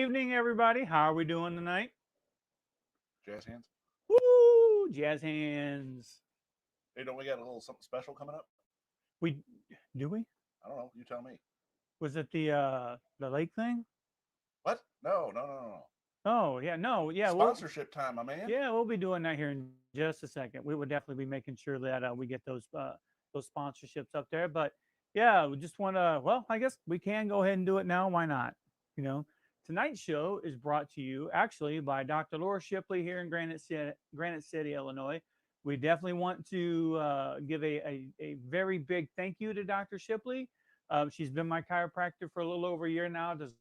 evening, everybody. How are we doing tonight? Jazz hands. Woo! Jazz hands. Hey, don't we got a little something special coming up? We do we? I don't know. You tell me. Was it the lake thing? What? No, no, no, no, no. Oh yeah, no, yeah. Sponsorship time, my man. We'll be doing that here in just a second. We will definitely be making sure that we get those sponsorships up there. But yeah, we just want to. Well, I guess we can go ahead and do it now. Why not? You know, tonight's show is brought to you actually by Dr. Laura Shipley here in Granite City, Illinois. We definitely want to give a very big thank you to Dr. Shipley. She's been my chiropractor for a little over a year now. Does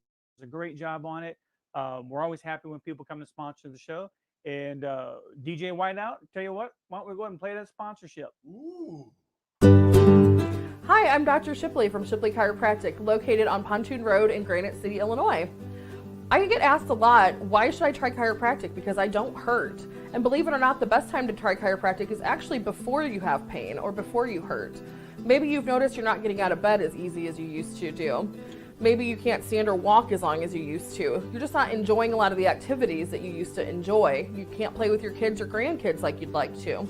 a great job on it. We're always happy when people come and sponsor the show. And DJ Whiteout, tell you what, why don't we go ahead and play that sponsorship? Ooh. Hi, I'm Dr. Shipley from Shipley Chiropractic, located on Pontoon Road in Granite City, Illinois. I get asked a lot, why should I try chiropractic? Because I don't hurt. And believe it or not, the best time to try chiropractic is actually before you have pain or before you hurt. Maybe you've noticed you're not getting out of bed as easy as you used to do. Maybe you can't stand or walk as long as you used to. You're just not enjoying a lot of the activities that you used to enjoy. You can't play with your kids or grandkids like you'd like to.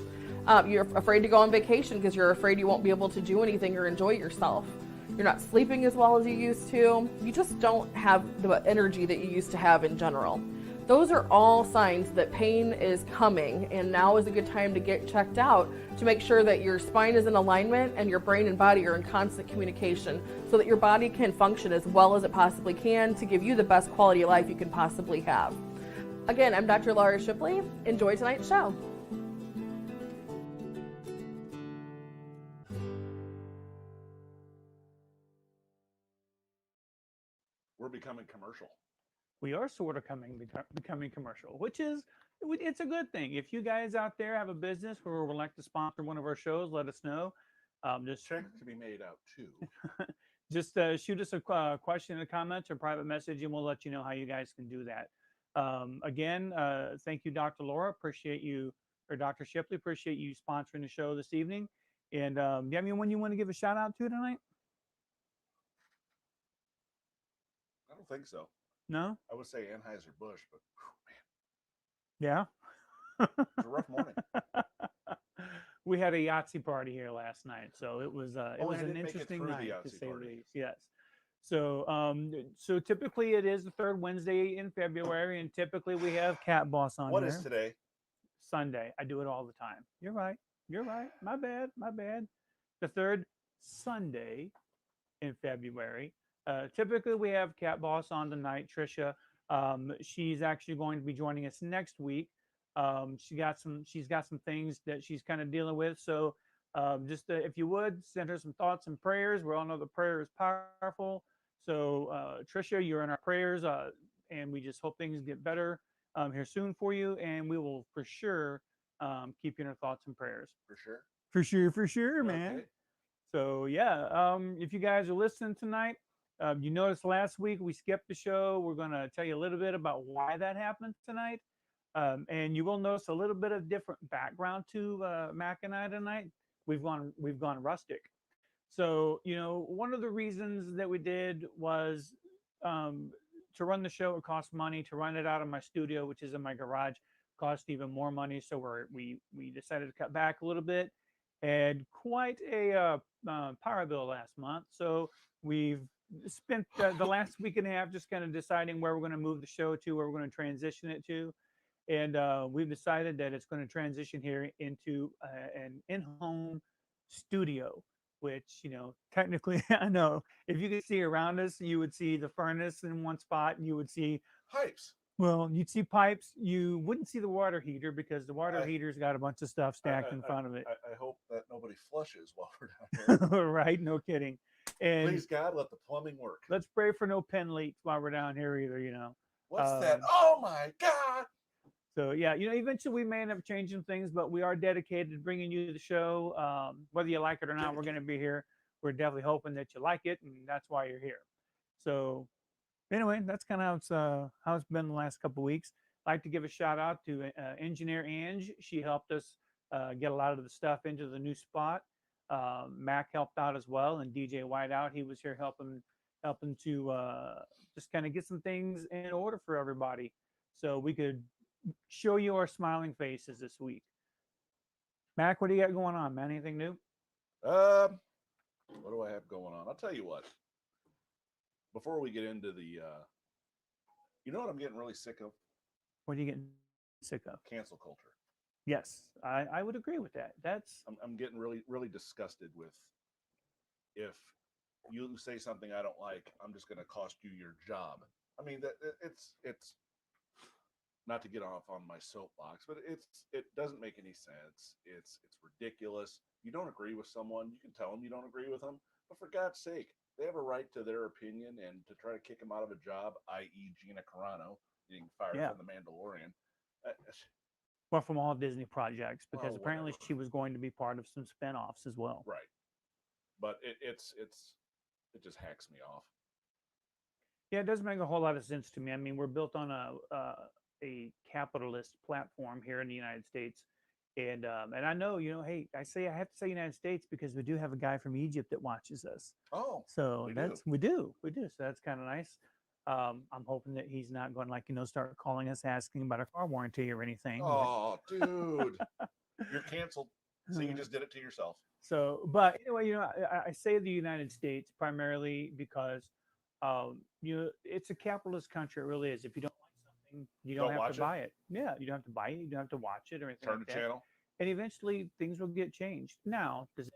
You're afraid to go on vacation because you're afraid you won't be able to do anything or enjoy yourself. You're not sleeping as well as you used to. You just don't have the energy that you used to have in general. Those are all signs that pain is coming, and now is a good time to get checked out to make sure that your spine is in alignment and your brain and body are in constant communication so that your body can function as well as it possibly can to give you the best quality of life you can possibly have. Again, I'm Dr. Laura Shipley. Enjoy tonight's show. We're becoming commercial. We are sort of becoming commercial, which is it's a good thing. If you guys out there have a business or would like to sponsor one of our shows, let us know. Just Check to be made out too. just shoot us a question in the comments or private message, and we'll let you know how you guys can do that. Again, thank you, Dr. Laura. Appreciate you, or Dr. Shipley. Appreciate you sponsoring the show this evening. And do you have anyone you want to give a shout out to tonight? I don't think so. No? I would say Anheuser-Busch, but Yeah. it was a rough morning. We had a Yahtzee party here last night, so it was I an didn't make it interesting through the night to Yahtzee say the party. least. Yes. So typically it is the third Wednesday in February, and typically we have Cat Boss on What here. is today? Sunday. I do it all the time. You're right. You're right. My bad. My bad. The third Sunday in February. Typically we have Cat Boss on tonight, Trisha. She's actually going to be joining us next week. She's got some things that she's kind of dealing with. So just if you would send her some thoughts and prayers. We all know the prayer is powerful. So Trisha, you're in our prayers, and we just hope things get better here soon for you. And we will for sure keep you in our thoughts and prayers. For sure. For sure, man. Okay. So yeah, if you guys are listening tonight, you noticed last week we skipped the show. We're going to tell you a little bit about why that happened tonight. And you will notice a little bit of different background to Mac and I tonight. We've gone rustic. So one of the reasons that we did was to run the show. It cost money to run it out of my studio, which is in my garage. Cost even more money, so we decided to cut back a little bit. And quite a power bill last month. So we've spent the last week and a half just kind of deciding where we're going to move the show to, where we're going to transition it to. And we've decided that it's going to transition here into an in-home studio, which, technically, I know if you could see around us, you would see the furnace in one spot, and you would see, Pipes. well, you'd see pipes. You wouldn't see the water heater because the water heater's got a bunch of stuff stacked in front of it. I hope that nobody flushes while we're down here. Right? No kidding. And Please, God, let the plumbing work. let's pray for no pen leaks while we're down here either. What's that? Oh my God. So yeah, eventually we may end up changing things, but we are dedicated to bringing you the show. Whether you like it or not, we're going to be here. We're definitely hoping that you like it, and that's why you're here. So anyway, that's kind of how it's been the last couple of weeks. I'd like to give a shout out to engineer Ange. She helped us get a lot of the stuff into the new spot. Mac helped out as well, and DJ Whiteout, he was here helping helping to just kind of get some things in order for everybody, so we could show you our smiling faces this week. Mac, what do you got going on, man? Anything new? What do I have going on? I'll tell you what. Before we get into the, you know what I'm getting really sick of? What are you getting sick of? Cancel culture. Yes, I would agree with that. I'm getting really disgusted with, if you say something I don't like, I'm just going to cost you your job. I mean, that it's not to get off on my soapbox, but it doesn't make any sense. It's ridiculous. You don't agree with someone, you can tell them you don't agree with them, but for God's sake, they have a right to their opinion, and to try to kick them out of a job, i.e. Gina Carano getting fired from The Mandalorian. Well, from all Disney projects, because apparently whatever. she was going to be part of some spinoffs as well. Right. But it just hacks me off. Yeah, it doesn't make a whole lot of sense to me. I mean, we're built on a capitalist platform here in the United States, and I know, hey, I have to say United States because we do have a guy from Egypt that watches us. Oh, so we do. So that's kind of nice. I'm hoping that he's not going to start calling us asking about our car warranty or anything. Oh, dude, you're canceled. So you just did it to yourself. So, but anyway, I say the United States primarily because, it's a capitalist country. It really is. If you don't like something, you don't have to buy it. Yeah, you don't have to buy it. You don't have to watch it or anything. Turn the channel. And eventually things will get changed. Now, does that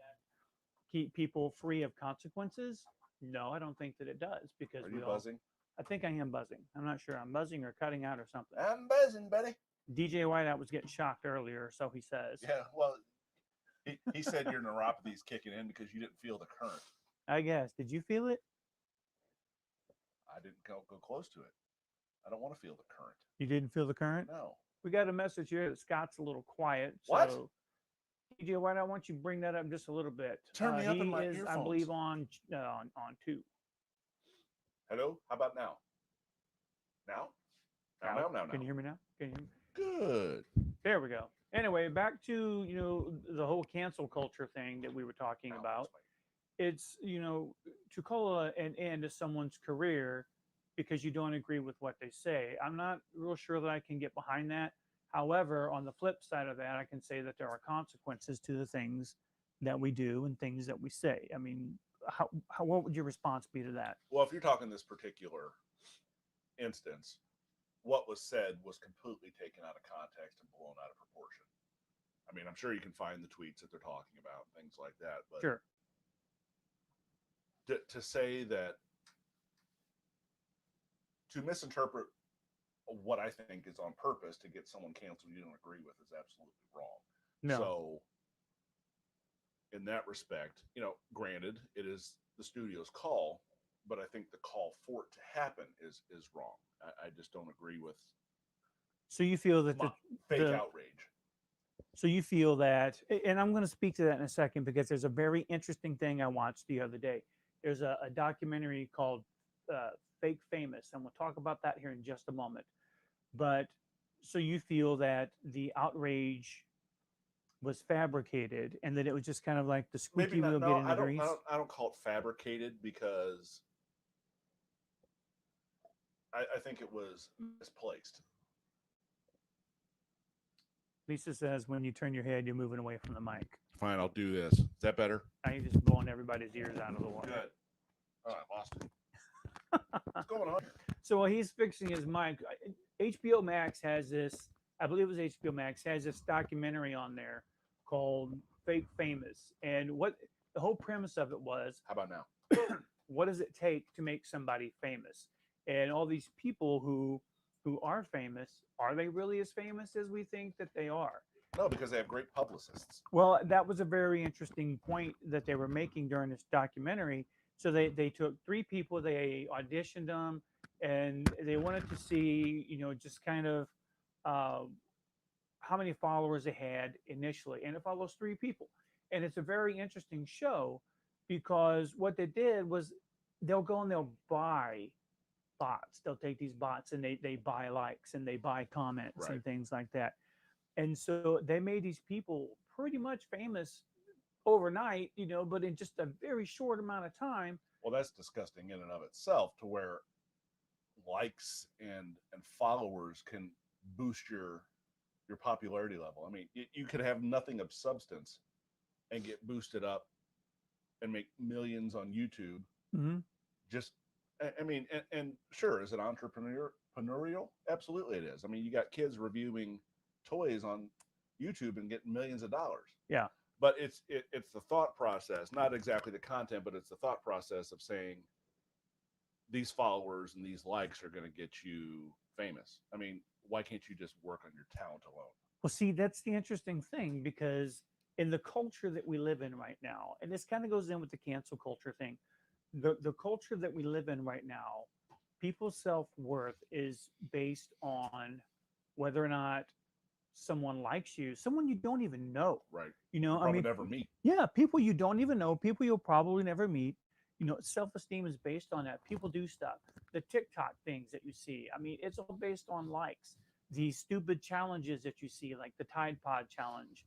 keep people free of consequences? No, I don't think that it does, because Are you buzzing? I think I am buzzing. I'm not sure. I'm buzzing or cutting out or something. I'm buzzing, buddy. DJ Whiteout was getting shocked earlier, so he says. Yeah, well, he said your neuropathy is kicking in because you didn't feel the current. I guess. Did you feel it? I didn't go close to it. I don't want to feel the current. You didn't feel the current? No. We got a message here that Scott's a little quiet. What? So, DJ Whiteout, I want you to bring that up just a little bit. Turn me up in my earphones. earphones. I believe on 2. Hello? How about now? Now? Now. Can you hear me now? Can you hear me? Good. There we go. Anyway, back to the whole cancel culture thing that we were talking about. It's to call an end to someone's career because you don't agree with what they say. I'm not real sure that I can get behind that. However, on the flip side of that, I can say that there are consequences to the things that we do and things that we say. I mean, what would your response be to that? Well, if you're talking this particular instance, what was said was completely taken out of context and blown out of proportion. I mean, I'm sure you can find the tweets that they're talking about, things like that. But sure. To say that, to misinterpret what I think is on purpose to get someone canceled you don't agree with is absolutely wrong. No. So in that respect, granted, it is the studio's call, but I think the call for it to happen is wrong. I just don't agree with. So you feel that the fake outrage. So you feel that, and I'm going to speak to that in a second, because there's a very interesting thing I watched the other day. There's a documentary called Fake Famous, and we'll talk about that here in just a moment. But so you feel that the outrage was fabricated, and that it was just kind of like the squeaky wheel getting the grease? I don't call it fabricated, because I think it was misplaced. Lisa says when you turn your head, you're moving away from the mic. Fine, I'll do this. Is that better? Now you're just blowing everybody's ears out of the water. Good. Oh, I lost it. What's going on? So while he's fixing his mic, HBO Max has this, I believe it was HBO Max, has this documentary on there called Fake Famous. And what the whole premise of it was, how about now? What does it take to make somebody famous? And all these people who are famous, are they really as famous as we think that they are? No, because they have great publicists. Well, that was a very interesting point that they were making during this documentary. So they took 3 people, they auditioned them, and they wanted to see, just kind of how many followers they had initially. And it follows 3 people. And it's a very interesting show, because what they did was they'll go and they'll buy bots. They'll take these bots and they buy likes and they buy comments and things like that. And so they made these people pretty much famous overnight, but in just a very short amount of time, Well, that's disgusting in and of itself, to where likes and followers can boost your popularity level. I mean, you could have nothing of substance and get boosted up and make millions on YouTube. Mm-hmm. Just, I mean, and sure, is it entrepreneurial? Absolutely, it is. I mean, you got kids reviewing toys on YouTube and getting millions of dollars. Yeah. But it's the thought process, not exactly the content, but it's the thought process of saying these followers and these likes are going to get you famous. I mean, why can't you just work on your talent alone? Well, see, that's the interesting thing, because in the culture that we live in right now, and this kind of goes in with the cancel culture thing, the culture that we live in right now, people's self-worth is based on whether or not someone likes you, someone you don't even know. Right. You know, Probably I mean, never meet. yeah, people you don't even know, people you'll probably never meet. You know, self-esteem is based on that. People do stuff. The TikTok things that you see, I mean, it's all based on likes. These stupid challenges that you see, like the Tide Pod challenge.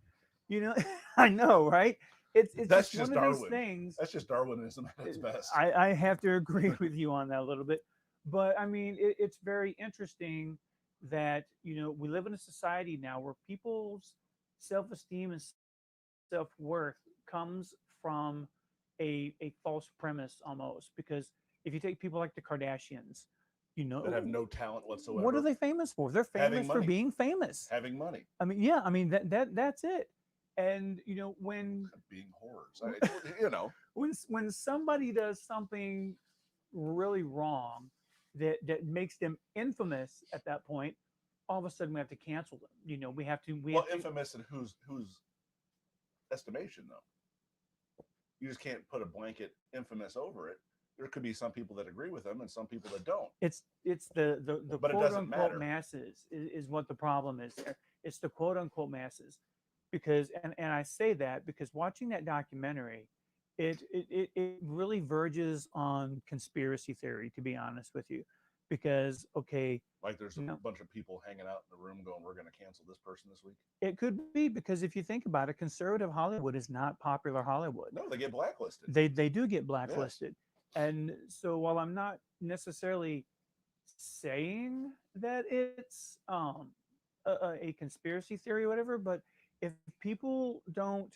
You know, I know, right? It's That's just just one of these Darwin. things. That's just Darwinism at its best. I have to agree with you on that a little bit. But I mean, it's very interesting that, you know, we live in a society now where people's self-esteem and self-worth comes from a false premise almost. Because if you take people like the Kardashians, you know, That have no talent whatsoever. what are they famous for? They're Having famous for money. being famous. Having money. I mean, yeah, I mean that's it. And you know, when Being whores. You know. when somebody does something really wrong that makes them infamous at that point, all of a sudden we have to cancel them. You know, we have to. Well, infamous in whose estimation though? You just can't put a blanket infamous over it. There could be some people that agree with them and some people that don't. It's the But it quote doesn't unquote matter. masses is what the problem is there. It's the quote unquote masses, because and I say that because watching that documentary, it really verges on conspiracy theory, to be honest with you, because okay, Like there's a no, bunch of people hanging out in the room going, "We're going to cancel this person this week." it could be because if you think about it, conservative Hollywood is not popular Hollywood. No, they get blacklisted. They do get blacklisted. And so while I'm not necessarily saying that it's a conspiracy theory or whatever, but if people don't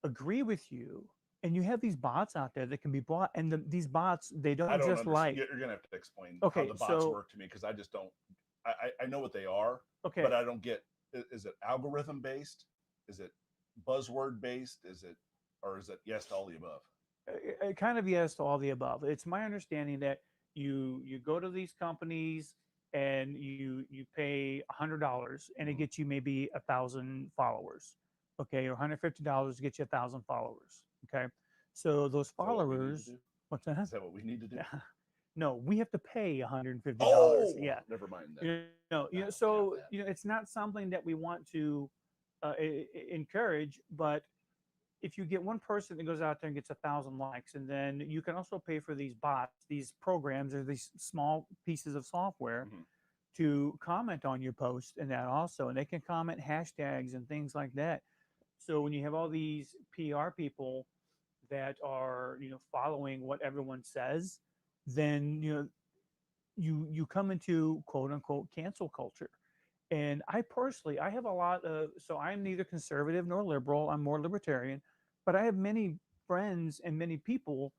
agree with you and you have these bots out there that can be bought, and these bots, they I don't don't just understand. like, You're going to have to explain okay, how the bots so work to me, because I just don't. I know what they are, okay, but I don't get. Is it algorithm based? Is it buzzword based? Is it, or is it yes to all the above? kind of yes to all the above. It's my understanding that you go to these companies and you pay $100 and it Mhm. gets you maybe 1,000 followers, okay, or $150 to get you 1,000 followers, okay. So those Is that what we need to followers, do? what's that? Is that what we need to do? No, we have to pay $150. Oh, Yeah, never mind that. you know, I don't have so that. you know, it's not something that we want to encourage, but if you get one person that goes out there and gets 1,000 likes, and then you can also pay for these bots, these programs, or these small pieces of software Mhm. to comment on your post, and that also, and they can comment hashtags and things like that. So when you have all these PR people that are, you know, following what everyone says, then you know you come into quote unquote cancel culture. And I personally, I have a lot of, so I'm neither conservative nor liberal. I'm more libertarian, but I have many friends and many people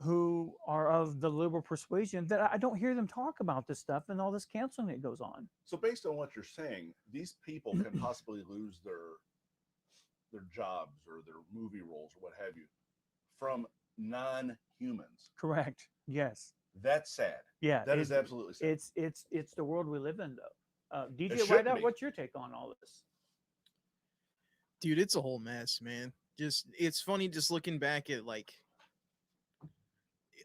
who are of the liberal persuasion that I don't hear them talk about this stuff and all this canceling that goes on. So based on what you're saying, these people can possibly lose their jobs or their movie roles or what have you from non-humans. Correct. Yes. That's sad. Yeah. That is absolutely sad. It's the world we live in, though. DJ shouldn't Whiteout, be. what's your take on all this? Dude, it's a whole mess, man. Just it's funny just looking back at like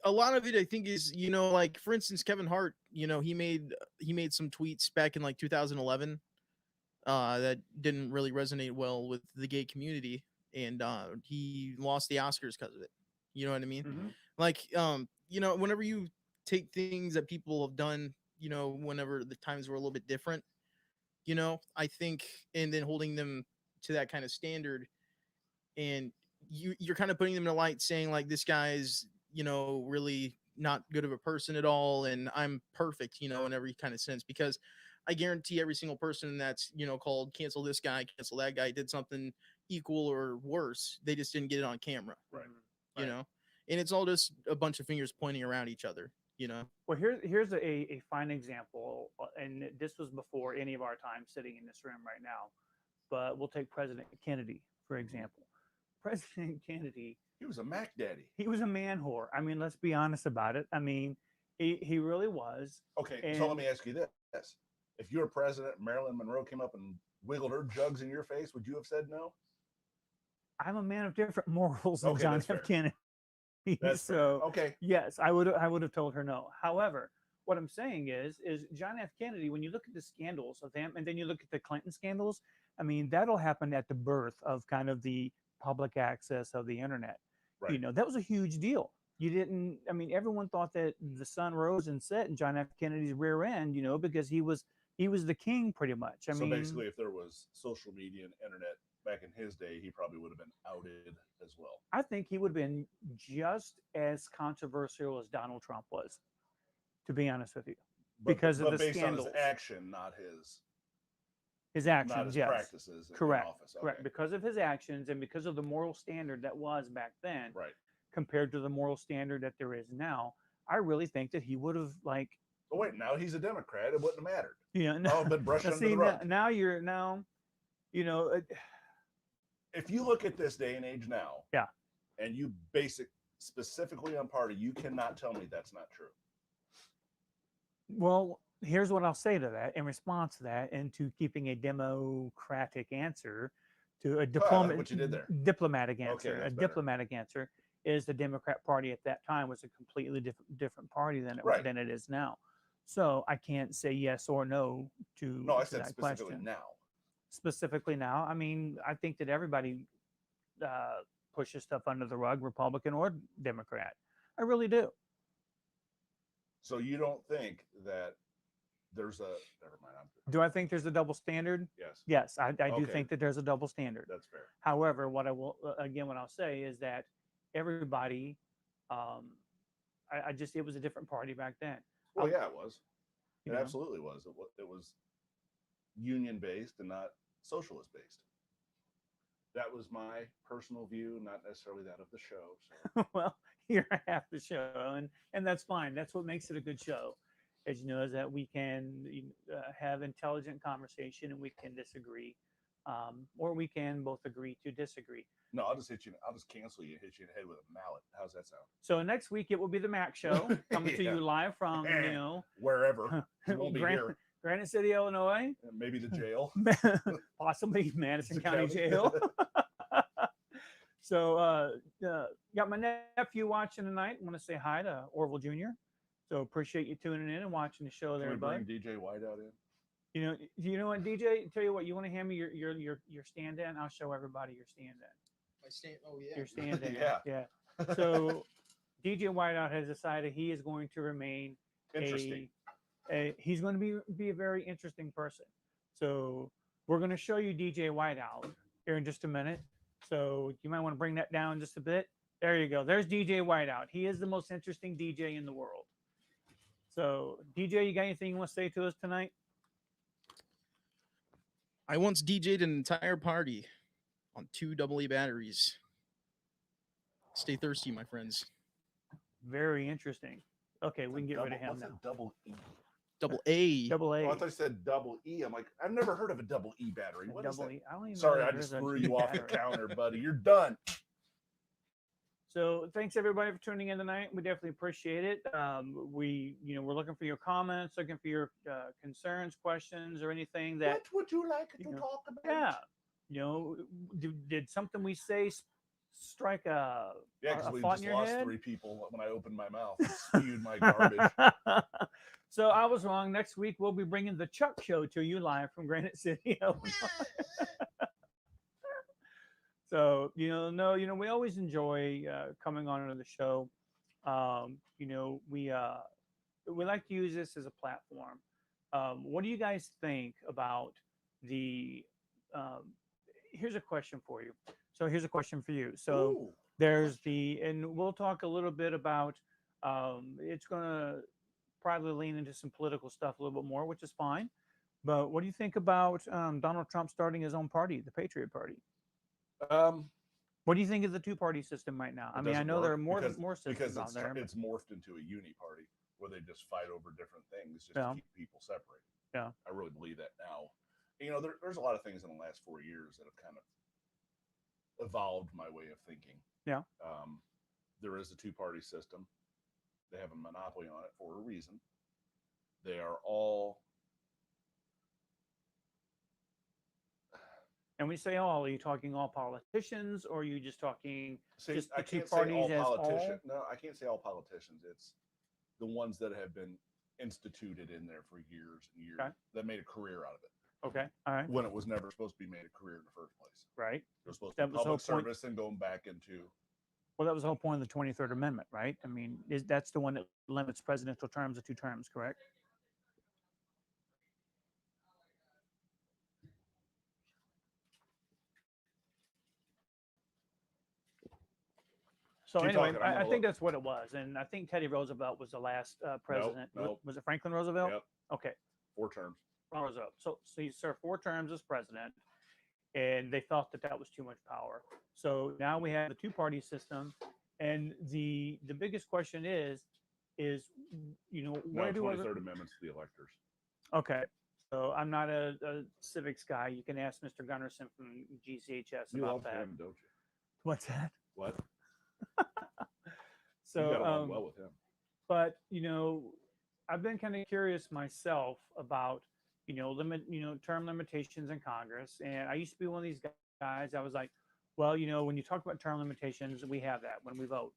a lot of it. I think is, you know, like for instance Kevin Hart, you know, he made some tweets back in like 2011 that didn't really resonate well with the gay community, and he lost the Oscars because of it. You know what I mean? Mhm. Like you know, whenever you take things that people have done, you know, whenever the times were a little bit different, you know, I think, and then holding them to that kind of standard, and you're kind of putting them in a light saying like this guy's, really not good of a person at all, and I'm perfect, in every kind of sense, because I guarantee every single person that's, called cancel this guy, cancel that guy, did something equal or worse. They just didn't get it on camera, Right. you know? And it's all just a bunch of fingers pointing around each other, Well, here's a fine example, and this was before any of our time sitting in this room right now. But we'll take President Kennedy, for example. President Kennedy, He was a Mac Daddy. he was a man whore. I mean, let's be honest about it. I mean, he really was. Okay, so And- let me ask you this. If you were president, Marilyn Monroe came up and wiggled her jugs in your face, would you have said no? I'm a man of different morals than Okay, John that's F. fair. Kennedy. That's fair. So Okay. yes, I would have told her no. However, what I'm saying is John F. Kennedy, when you look at the scandals of him, and then you look at the Clinton scandals, I mean, that'll happen at the birth of kind of the public access of the internet. Right. That was a huge deal. You didn't, I mean, everyone thought that the sun rose and set in John F. Kennedy's rear end, because he was the king pretty much. I So mean, basically, if there was social media and internet back in his day, he probably would have been outed as well. I think he would have been just as controversial as Donald Trump was, to be honest with you. Because of the based scandals. on his action, not His not actions, his yes. practices. Correct. In office. Correct. Okay. Because of his actions and because of the moral standard that was back then, Right. compared to the moral standard that there is now, I really think that he would have But wait, now he's a Democrat. It wouldn't have mattered. now, I've been brushed now under see, the rug. now you're now, If you look at this day and age now, Yeah. and you specifically on party, you cannot tell me that's not true. well, here's what I'll say to that in response to that, and to keeping a democratic answer to a I like what you did there. diplomatic answer. that's A better. diplomatic answer is the Democrat Party at that time was a completely different party than Right. than it is now. So I can't say yes or no to, No, I to said that specifically question. now. Specifically now, I mean, I think that everybody pushes stuff under the rug, Republican or Democrat. I really do. So you don't think that there's a never mind. Do I think there's a double standard? Yes, Yes, I do Okay. think that there's a double standard. that's fair. However, what I'll say is that everybody, it was a different party back then. Well, yeah, it was. It You know? absolutely was. It was union based and not socialist based. That was my personal view, not necessarily that of the show. So Well, you're half the show, and that's fine. That's what makes it a good show, as you know, is that we can have intelligent conversation and we can disagree, or we can both agree to disagree. no, I'll just hit you. I'll just cancel you and hit you in the head with a mallet. How's that sound? So next week it will be the Mac Show coming to Yeah. you live from Wherever. You won't be here. Granite City, Illinois, Maybe the jail. possibly Madison The County county. Jail. So got my nephew watching tonight. Want to say hi to Orville Jr. So appreciate you tuning in and watching the show Can there, we bring bud. DJ Whiteout in? You know what, DJ? Tell you what, you want to hand me your stand-in? I'll show everybody your stand-in. Oh yeah. Your stand-in. Yeah. Yeah. So DJ Whiteout has decided he is going to remain Interesting. he's going to be a very interesting person. So we're going to show you DJ Whiteout here in just a minute. So you might want to bring that down just a bit. There you go. There's DJ Whiteout. He is the most interesting DJ in the world. So DJ, you got anything you want to say to us tonight? I once DJ'd an entire party on 2 AA batteries. Stay thirsty, my friends. Very interesting. Okay, we can get rid of him What's now. a double E? Double A. Double A. Oh, I thought you said double E. I'm like, I've never heard of a double E battery. What is Double that? E. I don't even know Sorry, that I there's just a threw E you off the battery. counter, buddy. You're done. So thanks everybody for tuning in tonight. We definitely appreciate it. We're looking for your comments, looking for your concerns, questions, or anything that, What would you like you to know, talk about? yeah, did something we say strike a Yeah, because a we thought just in your lost head? 3 people when I opened my mouth and spewed my garbage. So I was wrong. Next week we'll be bringing the Chuck Show to you live from Granite City, Illinois. So we always enjoy coming on to the show. We like to use this as a platform. What do you guys think about the? Here's a question for you. So here's a question for you. So Ooh, There's and we'll talk a little bit about. It's going to probably lean into some political stuff a little bit more, which is fine. But what do you think about Donald Trump starting his own party, the Patriot Party? Um, What do you think of the two-party system right now? I it mean, I doesn't know there are work more systems because out there. it's morphed into a uni party where they just fight over different things just Yeah. to keep people separated. Yeah. I really believe that now. You know, there's a lot of things in the last 4 years that have kind of evolved my way of thinking. Yeah. There is a two-party system. They have a monopoly on it for a reason. They are all. And when you say all, are you talking all politicians, or are you just talking See, just I the two can't say parties all as politicians. all? No, I can't say all politicians. It's the ones that have been instituted in there for years and years Okay. that made a career out of it. Okay, all right, When it was never supposed to be made a career in the first place. right. It was supposed to That be was the whole public point. service and going back into. Well, that was the whole point of the 23rd Amendment, right? I mean, that's the one that limits presidential terms to 2 terms, correct? So Keep anyway, talking, I'm I gonna think look. that's what it was, and I think Teddy Roosevelt was the last president. nope. Was it Franklin Roosevelt? Yep, Okay, 4 terms. Roosevelt. So he served 4 terms as president, and they thought that that was too much power. So now we have the two-party system, and the biggest question is No, where do 23rd Amendment's the electors. okay. So I'm not a civics guy. You can ask Mr. Gunnarsson from GCHS You about love that. him, don't you? What's that? What? So you got along well with him. but I've been kind of curious myself about term limitations in Congress, and I used to be one of these guys. I was like, well, when you talk about term limitations, we have that when we vote.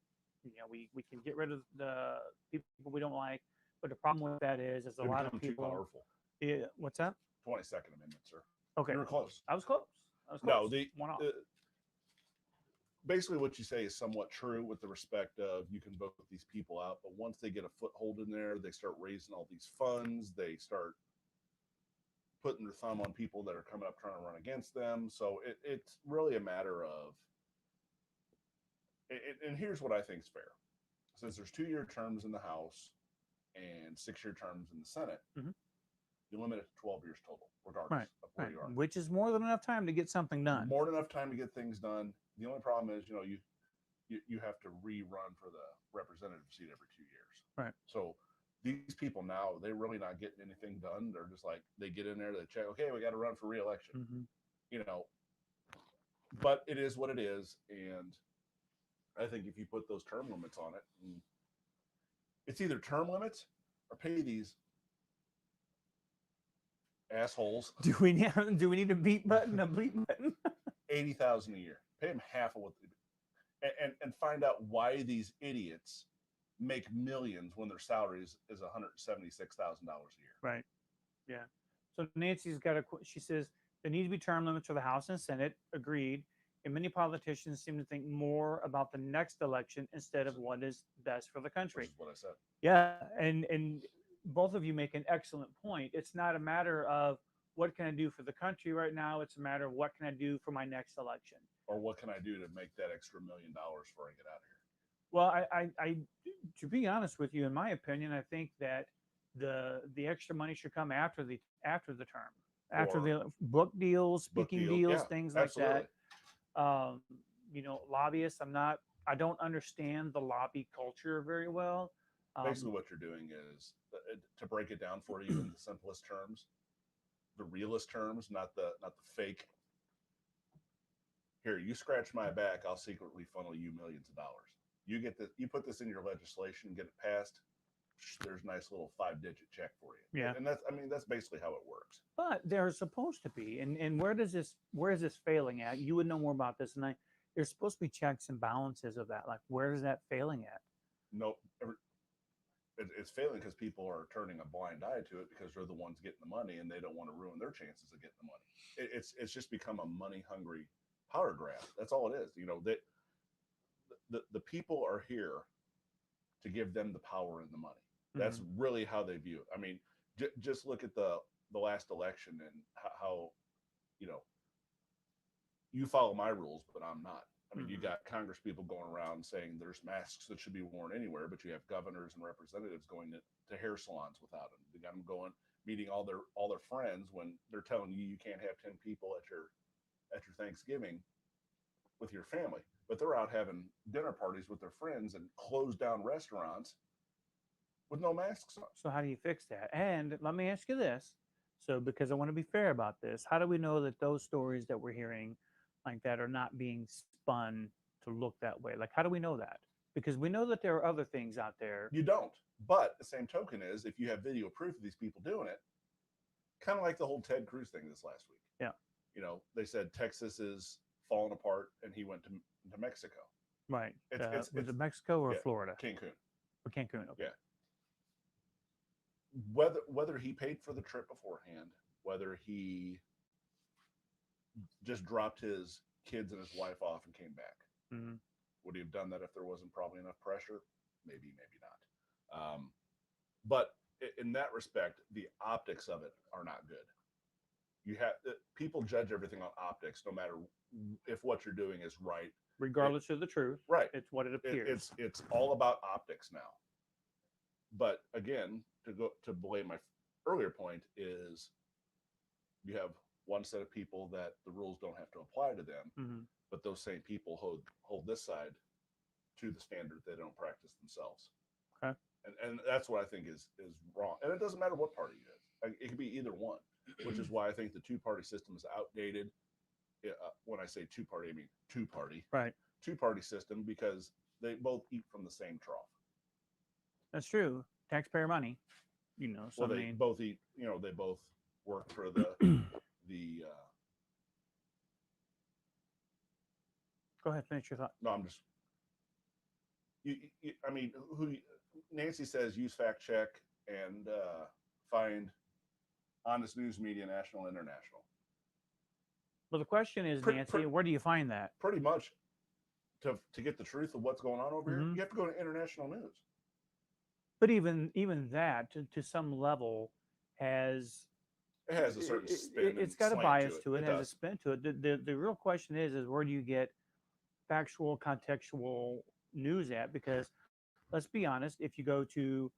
We can get rid of the people we don't like, but the problem with that is a They lot of become too people. powerful. Yeah, what's that? 22nd Amendment, sir. Okay, You were close. I was close. No, One off. Basically what you say is somewhat true with the respect of you can vote these people out, but once they get a foothold in there, they start raising all these funds. They start putting their thumb on people that are coming up trying to run against them. So it's really a matter of. And here's what I think is fair. Since there's 2-year terms in the House and 6-year terms in the Senate, you limit it to 12 years total, regardless of where you are. Which is more than enough time to get something done. More than enough time to get things done. The only problem is, you have to rerun for the representative seat every 2 years. Right. So these people now, they're really not getting anything done. They're just like, they get in there, they check, okay, we got to run for reelection. But it is what it is. And I think if you put those term limits on it, it's either term limits or pay these assholes. Do we need a beat button? A bleep button? $80,000 a year. Pay them half of what they do, and find out why these idiots make millions when their salaries is $176,000 a year. Right. Yeah. So Nancy's got she says there need to be term limits for the House and Senate. Agreed. And many politicians seem to think more about the next election instead of what is best for the country. Which is what I said. Yeah, and both of you make an excellent point. It's not a matter of what can I do for the country right now. It's a matter of what can I do for my next election. Or what can I do to make that extra $1 million before I get out of here? Well, I to be honest with you, in my opinion, I think that the extra money should come after the term, after the book deals, speaking deals, yeah, things like absolutely. that. Lobbyists. I don't understand the lobby culture very well. Basically, what you're doing is, to break it down for you in the simplest terms, the realest terms, not the fake. Here, you scratch my back, I'll secretly funnel you millions of dollars. You get this, you put this in your legislation, get it passed. There's a nice little 5-digit check for you. Yeah, and that's basically how it works. But there's supposed to be, and where is this failing at? You would know more about this than I. There's supposed to be checks and balances of that. Like, where is that failing at? Nope. It's failing because people are turning a blind eye to it because they're the ones getting the money and they don't want to ruin their chances of getting the money. It's just become a money hungry power grab. That's all it is. That the people are here to give them the power and the money. That's really how they view it. I mean, just look at the last election and how you follow my rules, but I'm not. I mean, you got Congress people going around saying there's masks that should be worn anywhere, but you have governors and representatives going to hair salons without them. You got them going meeting all their friends when they're telling you you can't have 10 people at your Thanksgiving with your family, but they're out having dinner parties with their friends and closed down restaurants with no masks on. So how do you fix that? And let me ask you this. So because I want to be fair about this, how do we know that those stories that we're hearing like that are not being spun to look that way? Like, how do we know that? Because we know that there are other things out there. You don't. But the same token is if you have video proof of these people doing it, kind of like the whole Ted Cruz thing this last week. Yeah. You know, they said Texas is falling apart and he went to Mexico. Right. It's Was it Mexico or yeah, Florida? Cancun. Or Cancun. Okay. Yeah. Whether he paid for the trip beforehand, whether he just dropped his kids and his wife off and came back, would he have done that if there wasn't probably enough pressure? Maybe, maybe not. But in that respect, the optics of it are not good. You have people judge everything on optics, no matter if what you're doing is right, Regardless of the truth, right? It's what it appears. It's all about optics now. But again, to blame my earlier point is you have one set of people that the rules don't have to apply to them, but those same people hold this side to the standard they don't practice themselves. Okay. And that's what I think is wrong. And it doesn't matter what party it is. It could be either one, which is why I think the two-party system is outdated. When I say two-party, I mean two-party. Right. Two-party system because they both eat from the same trough. That's true. Taxpayer money. You know, so well, they both eat. You know, they both work for the Go ahead, finish your thought. No, I'm just. I mean, Nancy says use fact check and find honest news media, national, international. Well, the question is, Nancy, where do you find that? Pretty much, to get the truth of what's going on over here, you have to go to international news. But even that, to some level, it has a certain spin. It's got a bias to it. It has a spin to it. The real question is where do you get factual, contextual news at? Because let's be honest, if you go to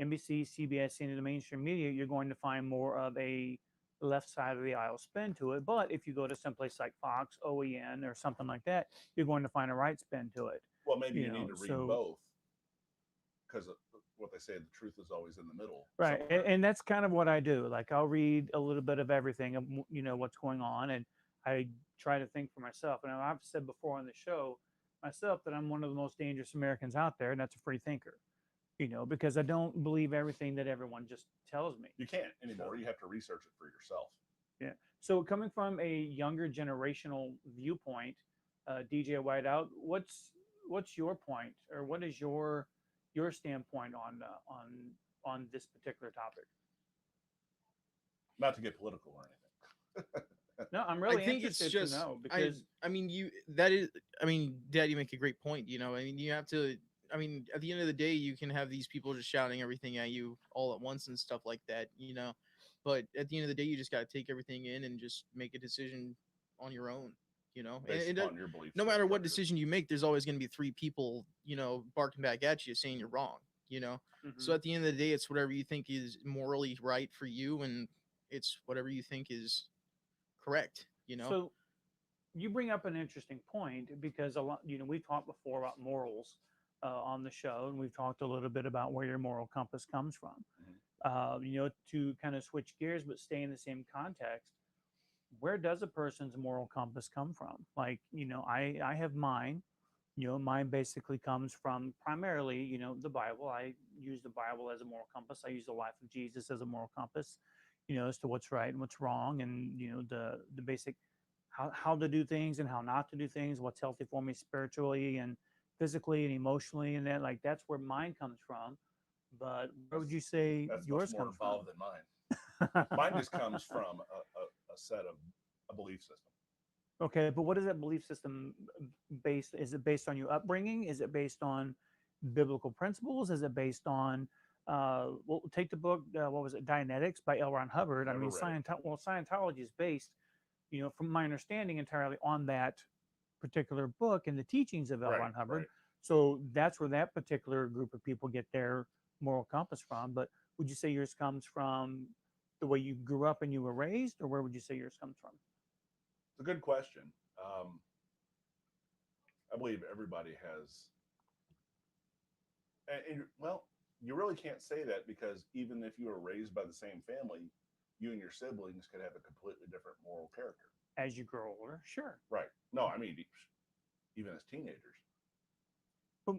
NBC, CBS, and the mainstream media, you're going to find more of a left side of the aisle spin to it. But if you go to someplace like Fox, OEN, or something like that, you're going to find a right spin to it. Well, maybe you need to read both, because what they say, the truth is always in the middle. Right. And that's kind of what I do. Like, I'll read a little bit of everything, of, you know, what's going on. And I try to think for myself. And I've said before on the show myself that I'm one of the most dangerous Americans out there. And that's a free thinker, you know, because I don't believe everything that everyone just tells me. You can't anymore. You have to research it for yourself. Yeah. So coming from a younger generational viewpoint, DJ Whiteout, what's your point, or what is your standpoint on this particular topic? Not to get political or anything. No, I'm really I think interested it's just, to know, because I mean, Dad, you make a great point. You know, I mean, you have to. I mean, at the end of the day, you can have these people just shouting everything at you all at once and stuff like that. You know, but at the end of the day, you just got to take everything in and just make a decision on your own. You know, based on your beliefs. No matter what decision you make, there's always going to be three people, you know, barking back at you saying you're wrong. You know, so at the end of the day, it's whatever you think is morally right for you, and it's whatever you think is correct. You know. So you bring up an interesting point, because a lot, you know, we talked before about morals on the show, and we've talked a little bit about where your moral compass comes from. You know, to kind of switch gears but stay in the same context, where does a person's moral compass come from? Like, you know, I have mine. You know, mine basically comes from primarily, you know, the Bible. I use the Bible as a moral compass. I use the life of Jesus as a moral compass, you know, as to what's right and what's wrong, and, you know, the basic how to do things and how not to do things, what's healthy for me spiritually and physically and emotionally, and that, like, that's where mine comes from. But where would you say yours comes from? That's much more involved than mine. Mine just comes from a set of a belief system. Okay, but what is that belief system based? Is it based on your upbringing? Is it based on biblical principles? Is it based on well, take the book, what was it, Dianetics by L. Ron Hubbard. I mean, Scientology is based, you know, from my understanding, entirely on that particular book and the teachings of L. Right, Ron Hubbard. right. So that's where that particular group of people get their moral compass from. But would you say yours comes from the way you grew up and you were raised, or where would you say yours comes from? It's a good question. I believe everybody has, well, you really can't say that, because even if you were raised by the same family, you and your siblings could have a completely different moral character. As you grow older, sure. Right. No, I mean, even as teenagers. But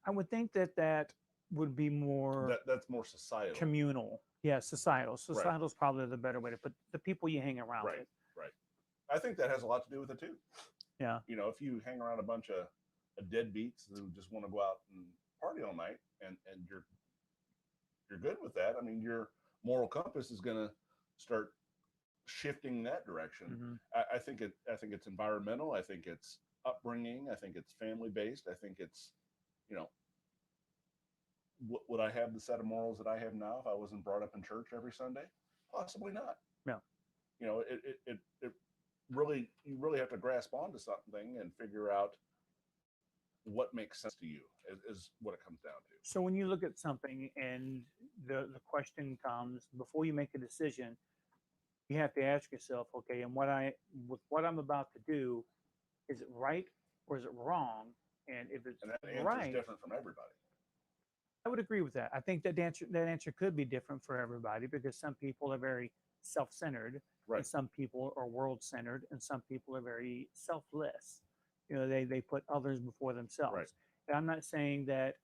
I would think that would be more That's more societal. communal. Yeah, societal. Right. Societal is probably the better way to put the people you hang around Right. with. Right. I think that has a lot to do with it too. Yeah. You know, if you hang around a bunch of deadbeats who just want to go out and party all night, and you're good with that, I mean, your moral compass is going to start shifting that direction. Mm-hmm. I think it's environmental. I think it's upbringing. I think it's family based. I think it's, you know, would I have the set of morals that I have now if I wasn't brought up in church every Sunday? Possibly not. Yeah. You know, it really, you really have to grasp onto something and figure out what makes sense to you is what it comes down to. So when you look at something and the question comes before you make a decision, you have to ask yourself, okay, and with what I'm about to do, is it right or is it wrong? And if it's And that answer right, is different from everybody. I would agree with that. I think that answer could be different for everybody, because some people are very self-centered, Right. and some people are world-centered, and some people are very selfless. You know, they put others before themselves. Right. And I'm not saying that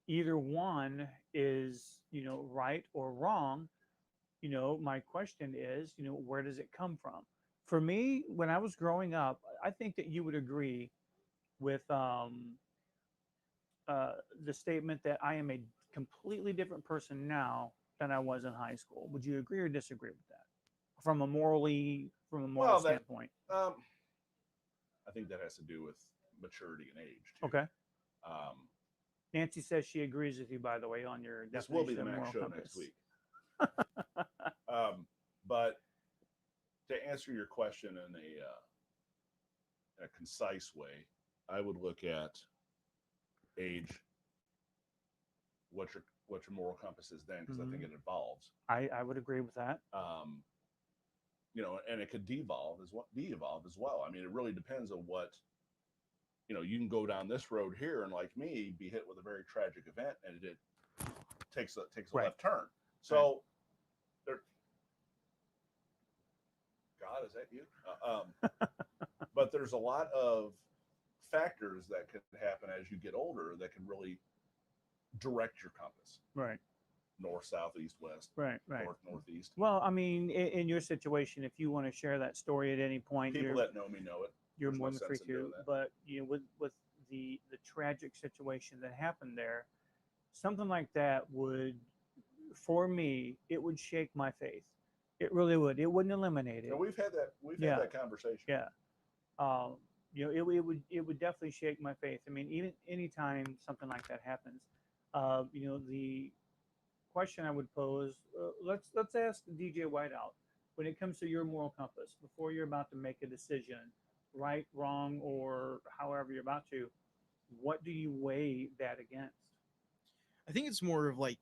either one is, you know, right or wrong. You know, my question is, you know, where does it come from? For me, when I was growing up, I think that you would agree with the statement that I am a completely different person now than I was in high school. Would you agree or disagree with that? From a moral Well, standpoint. I think that has to do with maturity and age too. Okay. Um, Nancy says she agrees with you, by the way, on your this will be the definition of Max moral show compass. next week. But to answer your question in a concise way, I would look at age, what your moral compass is then, because I think it evolves. I would agree with that. You know, and it could de-evolve as well. I mean, it really depends on what, you know, you can go down this road here and, like me, be hit with a very tragic event, and it takes a Right. left turn. So there, God, is that you? But there's a lot of factors that could happen as you get older that can really direct your compass. Right. North, south, east, west. Right. North, northeast. Well, I mean, in your situation, if you want to share that story at any point, People that know me know it. you're There's more no than free sense in doing to. that. But you know, with the tragic situation that happened there, something like that would, for me, it would shake my faith. It really would. It wouldn't eliminate it. And we've had that. We've Yeah. had that conversation. Yeah. You know, it would definitely shake my faith. I mean, even anytime something like that happens, you know, the question I would pose, let's ask DJ Whiteout, when it comes to your moral compass, before you're about to make a decision, right, wrong, or however you're about to, what do you weigh that against? I think it's more of like,